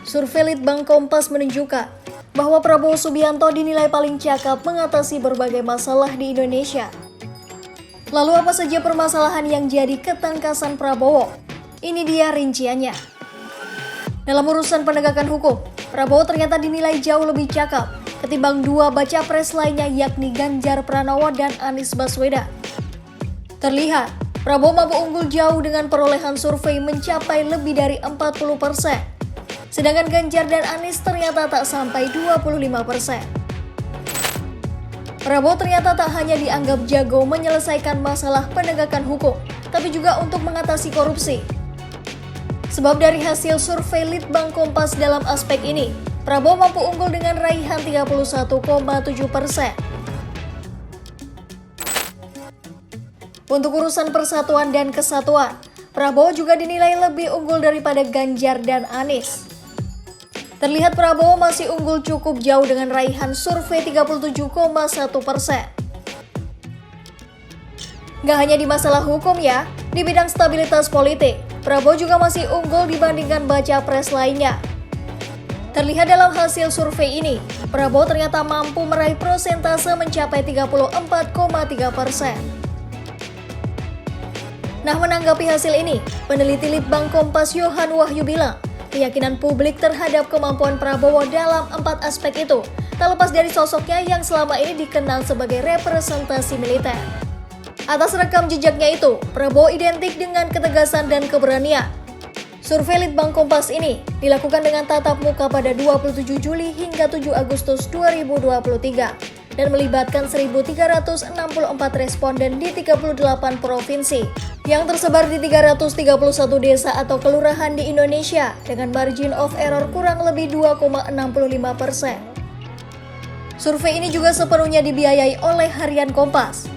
Survei Litbang Kompas menunjukkan bahwa Prabowo Subianto dinilai paling cakap mengatasi berbagai masalah di Indonesia. Lalu apa saja permasalahan yang jadi ketangkasan Prabowo? Ini dia rinciannya. Dalam urusan penegakan hukum, Prabowo ternyata dinilai jauh lebih cakap ketimbang dua baca pres lainnya yakni Ganjar Pranowo dan Anies Baswedan. Terlihat, Prabowo mampu unggul jauh dengan perolehan survei mencapai lebih dari 40%. Sedangkan Ganjar dan Anies ternyata tak sampai 25%. Prabowo ternyata tak hanya dianggap jago menyelesaikan masalah penegakan hukum, tapi juga untuk mengatasi korupsi. Sebab dari hasil survei Litbang Kompas dalam aspek ini, Prabowo mampu unggul dengan raihan 31,7%. Untuk urusan persatuan dan kesatuan, Prabowo juga dinilai lebih unggul daripada Ganjar dan Anies. Terlihat Prabowo masih unggul cukup jauh dengan raihan survei 37,1%. Gak hanya di masalah hukum ya, di bidang stabilitas politik, Prabowo juga masih unggul dibandingkan baca pres lainnya. Terlihat dalam hasil survei ini, Prabowo ternyata mampu meraih persentase mencapai 34,3%. Nah, menanggapi hasil ini, peneliti Litbang Kompas Yohan Wahyu bilang, keyakinan publik terhadap kemampuan Prabowo dalam 4 aspek itu tak lepas dari sosoknya yang selama ini dikenal sebagai representasi militer. Atas rekam jejaknya itu, Prabowo identik dengan ketegasan dan keberanian. Survei Litbang Kompas ini dilakukan dengan tatap muka pada 27 Juli hingga 7 Agustus 2023 dan melibatkan 1.364 responden di 38 provinsi yang tersebar di 331 desa atau kelurahan di Indonesia dengan margin of error kurang lebih 2,65%. Survei ini juga sepenuhnya dibiayai oleh Harian Kompas.